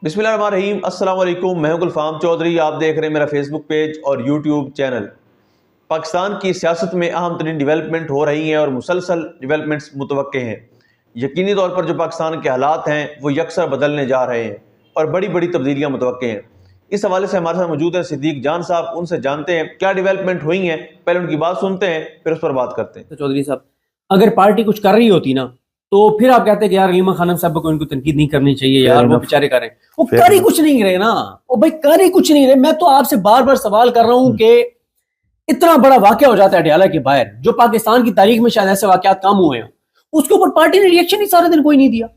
बिस्मिल्लाहिर्रहमानिर्रहीम। अस्सलाम वालेकुम। मैं हूं गुलफाम चौधरी। आप देख रहे हैं मेरा फेसबुक पेज और यूट्यूब चैनल। पाकिस्तान की सियासत में अहम तरीन डेवलपमेंट हो रही हैं और मुसलसल डेवलपमेंट्स मुतवक्के हैं। यकीनी तौर पर जो पाकिस्तान के हालात हैं वो यकसर बदलने जा रहे हैं और बड़ी बड़ी तब्दीलियाँ मुतवक्के हैं। इस हवाले से हमारे साथ मौजूद हैं सिद्दीक जान साहब। उनसे जानते हैं क्या डेवलपमेंट हुई हैं, पहले उनकी बात सुनते हैं फिर उस पर बात करते हैं। चौधरी साहब, अगर पार्टी कुछ कर रही होती ना तो फिर आप कहते हैं कि यार अलीमा खानम साहब को इनको तनकीद नहीं करनी चाहिए, यार वो बेचारे कर रहे हैं। वो कर ही कुछ नहीं रहे ना, वो भाई कर ही कुछ नहीं रहे। मैं तो आपसे बार बार सवाल कर रहा हूं कि इतना बड़ा वाकया हो जाता है अडयाला के बाहर, जो पाकिस्तान की तारीख में शायद ऐसे वाकयात कम हुए हैं, उसके ऊपर पार्टी ने रिएक्शन ही सारे दिन कोई नहीं दिया,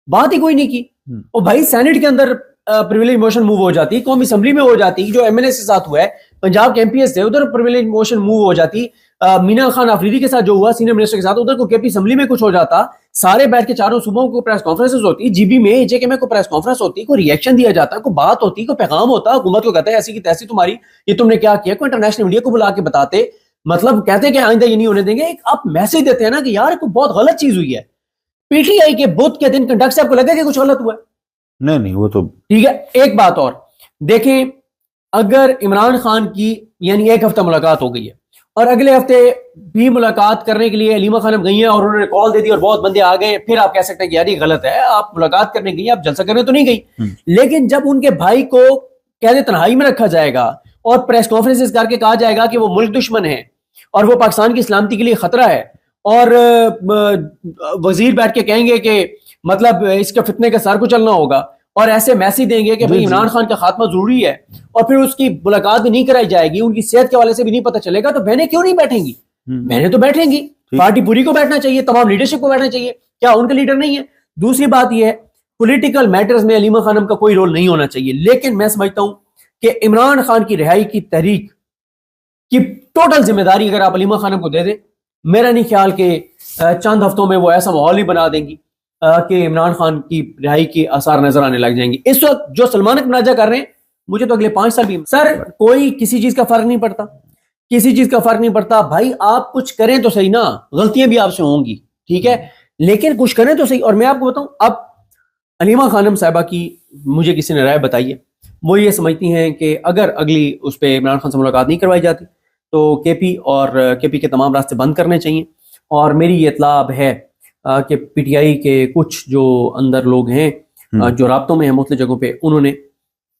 बात ही कोई नहीं की। और भाई सेनेट के अंदर प्रिविलेज मोशन मूव हो जाती, कौमी असेंबली में हो जाती, जो एमएनए के साथ हुआ है, पंजाब के एमपीएस थे उधर प्रिविलेज मोशन मूव हो जाती, मीना खान अफरीदी के साथ जो हुआ सीनियर मिनिस्टर के साथ, उधर को केपी असेंबली में कुछ हो जाता, सारे बैठ के चारों सूबों को प्रेस कॉन्फ्रेंसेस होती, जीबी में एजेके में को प्रेस कॉन्फ्रेंस होती, कोई रिएक्शन दिया जाता, कोई बात होती, कोई पैगाम होता, हुकूमत को कहता है ऐसी की तैसी तुम्हारी, ये तुमने क्या किया, कोई इंटरनेशनल मीडिया को बुला के बताते, मतलब कहते हैं कि आइंदा ये नहीं होने देंगे। एक आप मैसेज देते हैं ना कि यार कोई बहुत गलत चीज हुई है। पीटीआई के बुध के दिन कंडक्टर साहब को लगा कि कुछ गलत हुआ है? नहीं, वो तो ठीक है। एक बात और देखें, अगर इमरान खान की यानी एक हफ्ता मुलाकात हो गई है और अगले हफ्ते भी मुलाकात करने के लिए अलीमा खानम गई हैं और उन्होंने कॉल दे दी और बहुत बंदे आ गए, फिर आप कह सकते हैं कि यार ये गलत है, आप मुलाकात करने गई, आप जलसा करने तो नहीं गई। लेकिन जब उनके भाई को कहते तन्हाई में रखा जाएगा और प्रेस कॉन्फ्रेंसेस करके कहा जाएगा कि वो मुल्क दुश्मन है और वो पाकिस्तान की सलामती के लिए खतरा है, और वजीर बैठ के कहेंगे कि मतलब इसका फितने का सर को चलना होगा, और ऐसे मैसेज देंगे कि भाई इमरान खान का खात्मा जरूरी है, और फिर उसकी मुलाकात भी नहीं कराई जाएगी, उनकी सेहत के हवाले से भी नहीं पता चलेगा, तो बहनें क्यों नहीं बैठेंगी? बहनें तो बैठेंगी, पार्टी पूरी को बैठना चाहिए, तमाम लीडरशिप को बैठना चाहिए। क्या उनका लीडर नहीं है? दूसरी बात यह है, पॉलिटिकल मैटर्स में अलीमा खानम का कोई रोल नहीं होना चाहिए, लेकिन मैं समझता हूं कि इमरान खान की रिहाई की तहरीक की टोटल जिम्मेदारी अगर आप अलीमा खानम को दे दें, मेरा नहीं ख्याल कि चंद हफ्तों में वो ऐसा माहौल ही बना देंगी कि इमरान खान की रिहाई के आसार नजर आने लग जाएंगे। इस वक्त जो सलमान को मुनाजा कर रहे हैं, मुझे तो अगले 5 साल भी सर कोई किसी चीज का फर्क नहीं पड़ता, किसी चीज का फर्क नहीं पड़ता। भाई आप कुछ करें तो सही ना, गलतियां भी आपसे होंगी, ठीक है, लेकिन कुछ करें तो सही। और मैं आपको बताऊं, अब अलीमा खानम साहिबा की मुझे किसी ने राय बताई है, वो ये समझती हैं कि अगर अगली उस पर इमरान खान से मुलाकात नहीं करवाई जाती तो केपी और केपी के तमाम रास्ते बंद करने चाहिए। और मेरी ये इत्तला है कि पीटीआई के कुछ जो अंदर लोग हैं जो राब्तों में हैं मुख्तलिफ जगहों पे, उन्होंने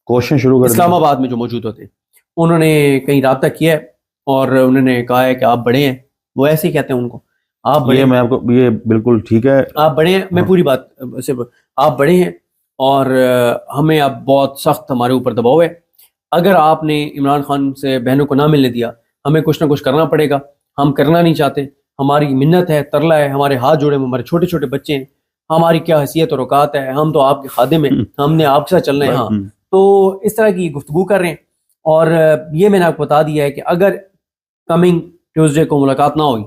कोशिश शुरू कर इस्लामाबाद में जो मौजूद होते हैं, उन्होंने कहीं राब्ता किया है और उन्होंने कहा है कि आप बड़े हैं, वो ऐसे ही कहते हैं उनको, आप बड़े, मैं आपको ये बिल्कुल ठीक है, आप बड़े हैं, मैं पूरी बात सिर्फ आप बड़े हैं और हमें अब बहुत सख्त हमारे ऊपर दबाव है, अगर आपने इमरान खान से बहनों को ना मिलने दिया, हमें कुछ ना कुछ करना पड़ेगा, हम करना नहीं चाहते, हमारी मिन्नत है, तरला है, हमारे हाथ जोड़े में हमारे छोटे छोटे बच्चे हैं, हमारी क्या हैसियत और औकात है, हम तो आपके खादिम हैं, हमने आपके साथ चलना है। हाँ, तो इस तरह की गुफ्तगू कर रहे हैं। और ये मैंने आपको बता दिया है कि अगर कमिंग ट्यूसडे को मुलाकात ना हुई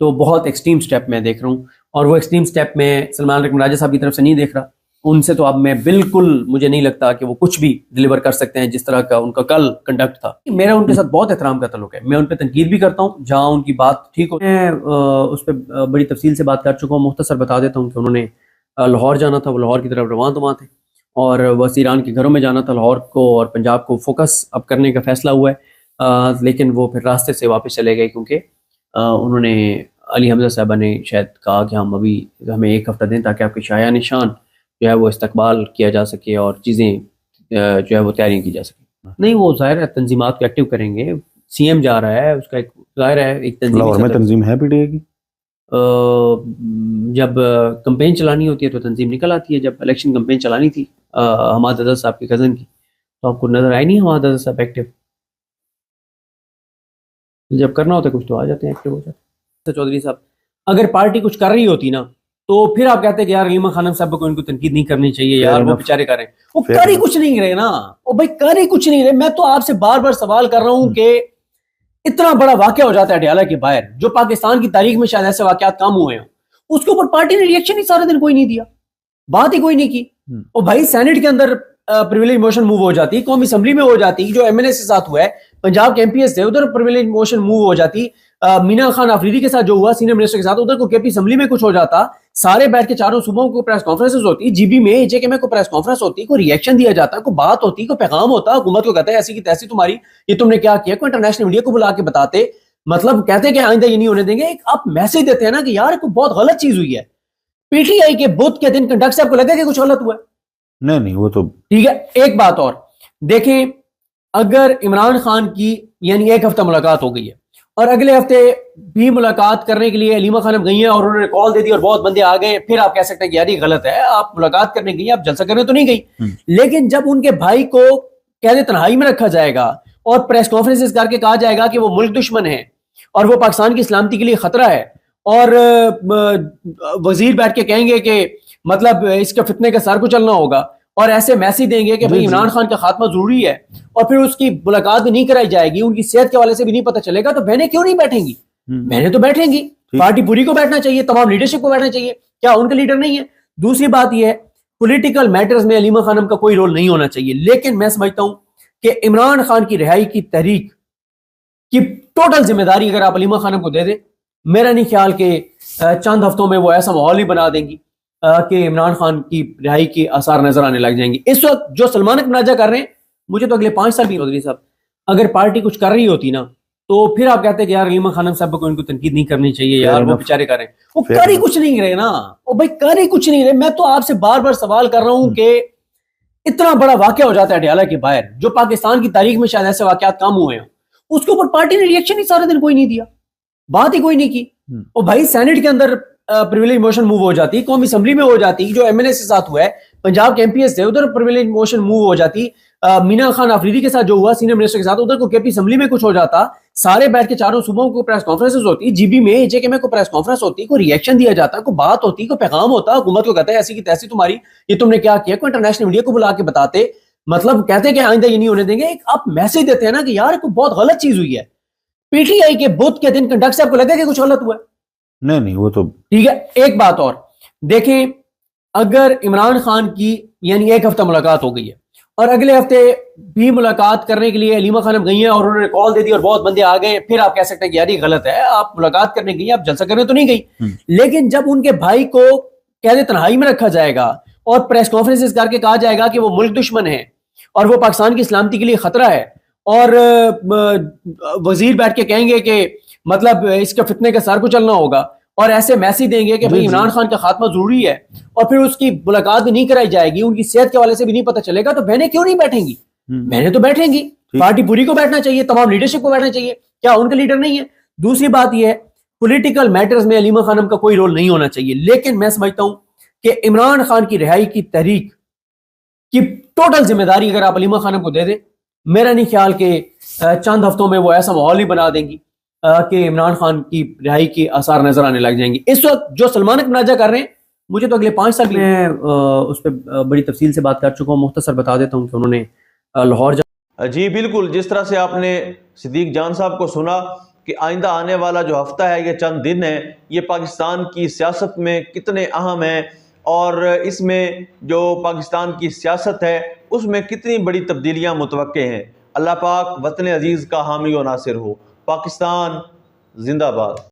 तो बहुत एक्सट्रीम स्टेप मैं देख रहा हूँ, और वो एक्सट्रीम स्टेप में सलमान राजा साहब की तरफ से नहीं देख रहा, उनसे तो अब मैं बिल्कुल, मुझे नहीं लगता कि वो कुछ भी डिलीवर कर सकते हैं जिस तरह का उनका कल कंडक्ट था। मेरा उनके साथ बहुत एहतराम का ताल्लुक है, मैं उन पर तनकीद भी करता हूँ जहाँ उनकी बात ठीक हो। मैं उस पर बड़ी तफसील से बात कर चुका हूँ, मुख्तसर बता देता हूँ कि उन्होंने लाहौर जाना था, वो लाहौर की तरफ रवान तो थे, और वज़ीरान के घरों में जाना था, लाहौर को और पंजाब को फोकस अब करने का फैसला हुआ है, लेकिन वो फिर रास्ते से वापस चले गए क्योंकि उन्होंने अली हमजा साहबा ने शायद कहा कि हम अभी हमें 1 हफ्ता दें ताकि आपके शाया निशान जो है वो इस्तकबाल किया जा सके और चीज़ें जो है वो तैयारी की जा सके। नहीं, वो ज़ाहिर है तंजीमात को एक्टिव करेंगे, सीएम जा रहा है, उसका एक ज़ाहिर है एक तंजीम है पीटीआई की, जब कैंपेन चलानी होती है तो तंजीम निकल आती है। जब इलेक्शन कैंपेन चलानी थी हमाद अज़हर साहब के कज़न की, तो आपको नजर आई नहीं हमाद अज़हर साहब एक्टिव? जब करना होता है कुछ तो आ जाते हैं, एक्टिव हो जाते हैं। चौधरी साहब, अगर पार्टी कुछ कर रही होती ना तो फिर आप कहते हैं कि यार अलीमा खानम साहब को इनको तनकीद नहीं करनी चाहिए, यार वो बेचारे कर रहे हैं, वो कर ही कुछ नहीं रहे ना, वो भाई कर ही कुछ नहीं रहे। मैं तो आपसे बार बार सवाल कर रहा हूं कि इतना बड़ा वाकया हो जाता है अडयाला के बाहर, जो पाकिस्तान की तारीख में शायद ऐसे वाकयात कम हुए हैं, उसके ऊपर पार्टी ने रिएक्शन ही सारे दिन कोई नहीं दिया, बात ही कोई नहीं की। और भाई सेनेट के अंदर प्रिविलेज मोशन मूव हो जाती, कौमी असेंबली में हो जाती, जो एमएनए के साथ हुआ है, पंजाब के एमपीएस थे उधर प्रिविलेज मोशन मूव हो जाती, मीना खान अफरीदी के साथ जो हुआ सीनियर मिनिस्टर के साथ, उधर को केपी असेंबली में कुछ हो जाता, سارے بیٹھ کے چاروں صوبوں کو پریس کانفرنسز ہوتی، جی بی میں جے کے میں کو پریس کانفرنس ہوتی، کوئی ریئیکشن دیا جاتا، کوئی بات ہوتی، کوئی پیغام ہوتا، حکومت کو کہتا ہے ایسی کی تیسی تمہاری، یہ تم نے کیا کیا، کوئی انٹرنیشنل میڈیا کو بلا کے بتاتے، مطلب کہتے ہیں کہ آئندہ یہ نہیں ہونے دیں گے، ایک آپ میسج دیتے ہیں نا کہ یار کوئی بہت غلط چیز ہوئی ہے۔ پی ٹی آئی کے بدھ کے دن کنڈکٹر صاحب کو لگا کہ کچھ غلط ہوا ہے؟ نہیں وہ تو ٹھیک ہے۔ ایک بات اور دیکھیں، اگر عمران خان کی یعنی ایک ہفتہ ملاقات ہو گئی ہے اور اگلے ہفتے بھی ملاقات کرنے کے لیے علیمہ خانم گئی ہیں اور انہوں نے کال دے دی اور بہت بندے آ گئے، پھر آپ کہہ سکتے ہیں کہ یار یہ غلط ہے، آپ ملاقات کرنے گئی ہیں، آپ جلسہ کرنے تو نہیں گئی۔ لیکن جب ان کے بھائی کو قید تنہائی میں رکھا جائے گا اور پریس کانفرنسز کر کے کہا جائے گا کہ وہ ملک دشمن ہے اور وہ پاکستان کی سلامتی کے لیے خطرہ ہے، اور وزیر بیٹھ کے کہیں گے کہ مطلب اس کا فتنے کا سر کو چلنا ہوگا، اور ایسے میسج دیں گے کہ بھئی عمران خان کا خاتمہ ضروری ہے، اور پھر اس کی ملاقات بھی نہیں کرائی جائے گی، ان کی صحت کے حوالے سے بھی نہیں پتہ چلے گا، تو بہنیں کیوں نہیں بیٹھیں گی؟ بہنیں تو بیٹھیں گی، پارٹی پوری کو بیٹھنا چاہیے، تمام لیڈرشپ کو بیٹھنا چاہیے، کیا ان کا لیڈر نہیں ہے؟ دوسری بات یہ ہے پولیٹیکل میٹرز میں علیمہ خانم کا کوئی رول نہیں ہونا چاہیے، لیکن میں سمجھتا ہوں کہ عمران خان کی رہائی کی تحریک کی ٹوٹل ذمہ داری اگر آپ علیمہ خانم کو دے دیں، میرا نہیں خیال کہ چند ہفتوں میں وہ ایسا ماحول ہی بنا دیں گی کہ عمران خان کی رہائی کے آثار نظر آنے لگ جائیں گے۔ اس وقت جو سلمانک مناجہ کر رہے ہیں، مجھے تو اگلے 5 سال بھی چودھری صاحب اگر پارٹی کچھ کر رہی ہوتی نا، تو پھر آپ کہتے ہیں کہ یار علیمہ خانم صاحب کو ان کو تنقید نہیں کرنی چاہیے، یار وہ بیچارے کر رہے ہیں، وہ کر ہی کچھ نہیں رہے نا، وہ بھائی کر ہی کچھ نہیں رہے۔ میں تو آپ سے بار بار سوال کر رہا ہوں کہ اتنا بڑا واقعہ ہو جاتا ہے اڈیالہ کے باہر، جو پاکستان کی تاریخ میں شاید ایسے واقعات کم ہوئے ہیں، اس کے اوپر پارٹی نے ریئیکشن ہی سارے دن کوئی نہیں دیا، بات ہی کوئی نہیں کی۔ اور بھائی سینٹ کے اندر پریویلیج موشن موو ہو جاتی، قومی اسمبلی میں ہو جاتی، جو ایم ایل اے کے ساتھ ہوا ہے، پنجاب کے ایم پی ایس تھے ادھر پریویلیج موشن موو ہو جاتی، مینا خان آفریدی کے ساتھ جو ہوا سینئر منسٹر کے ساتھ ادھر کو کے پی اسمبلی میں کچھ ہو جاتا، سارے بیٹھ کے چاروں صوبوں کو پریس کانفرنسز ہوتی، جی بی میں جے کے میں کو پریس کانفرنس ہوتی، کوئی ریئیکشن دیا جاتا، کوئی بات ہوتی، کوئی پیغام ہوتا، حکومت کو کہتا ہے ایسی کی تیسی تمہاری، یہ تم نے کیا کیا، کوئی انٹرنیشنل میڈیا کو بلا کے بتاتے، مطلب کہتے ہیں کہ آئندہ یہ نہیں ہونے دیں گے، ایک آپ میسج دیتے ہیں نا کہ یار کوئی بہت غلط چیز ہوئی ہے۔ پی ٹی آئی کے بدھ کے دن کنڈکٹر صاحب کو لگا کہ کچھ غلط ہوا ہے؟ نہیں وہ تو ٹھیک ہے۔ ایک بات اور دیکھیں، اگر عمران خان کی یعنی ایک ہفتہ ملاقات ہو گئی ہے اور اگلے ہفتے بھی ملاقات کرنے کے لیے علیمہ خانم گئی ہیں اور انہوں نے کال دے دی اور بہت بندے آ گئے، پھر آپ کہہ سکتے ہیں کہ یار یہ غلط ہے، آپ ملاقات کرنے گئی ہیں، آپ جلسہ کرنے تو نہیں گئی۔ لیکن جب ان کے بھائی کو قید تنہائی میں رکھا جائے گا اور پریس کانفرنسز کر کے کہا جائے گا کہ وہ ملک دشمن ہے اور وہ پاکستان کی سلامتی کے لیے خطرہ ہے، اور وزیر بیٹھ کے کہیں گے کہ مطلب اس کا فتنے کا سر کو چلنا ہوگا، اور ایسے میسج دیں گے کہ بھئی عمران خان کا خاتمہ ضروری ہے، اور پھر اس کی ملاقات بھی نہیں کرائی جائے گی، ان کی صحت کے حوالے سے بھی نہیں پتہ چلے گا، تو بہنیں کیوں نہیں بیٹھیں گی؟ بہنیں تو بیٹھیں گی، پارٹی پوری کو بیٹھنا چاہیے، تمام لیڈرشپ کو بیٹھنا چاہیے، کیا ان کا لیڈر نہیں ہے؟ دوسری بات یہ ہے پولیٹیکل میٹرز میں علیمہ خانم کا کوئی رول نہیں ہونا چاہیے، لیکن میں سمجھتا ہوں کہ عمران خان کی رہائی کی تحریک کی ٹوٹل ذمہ داری اگر آپ علیمہ خانم کو دے دیں، میرا نہیں خیال کہ چند ہفتوں میں وہ ایسا ماحول ہی بنا دیں گی کہ عمران خان کی رہائی کے آثار نظر آنے لگ جائیں گے۔ اس وقت جو سلمانک مناجہ کر رہے ہیں، مجھے تو اگلے 5 سال میں اس پہ بڑی تفصیل سے بات کر چکا ہوں، مختصر بتا دیتا ہوں کہ انہوں نے لاہور جی بالکل، جس طرح سے آپ نے صدیق جان صاحب کو سنا کہ آئندہ آنے والا جو ہفتہ ہے، یہ چند دن ہے، یہ پاکستان کی سیاست میں کتنے اہم ہیں، اور اس میں جو پاکستان کی سیاست ہے اس میں کتنی بڑی تبدیلیاں متوقع ہیں۔ اللہ پاک وطن عزیز کا حامی و ناصر ہو۔ پاکستان زندہ باد۔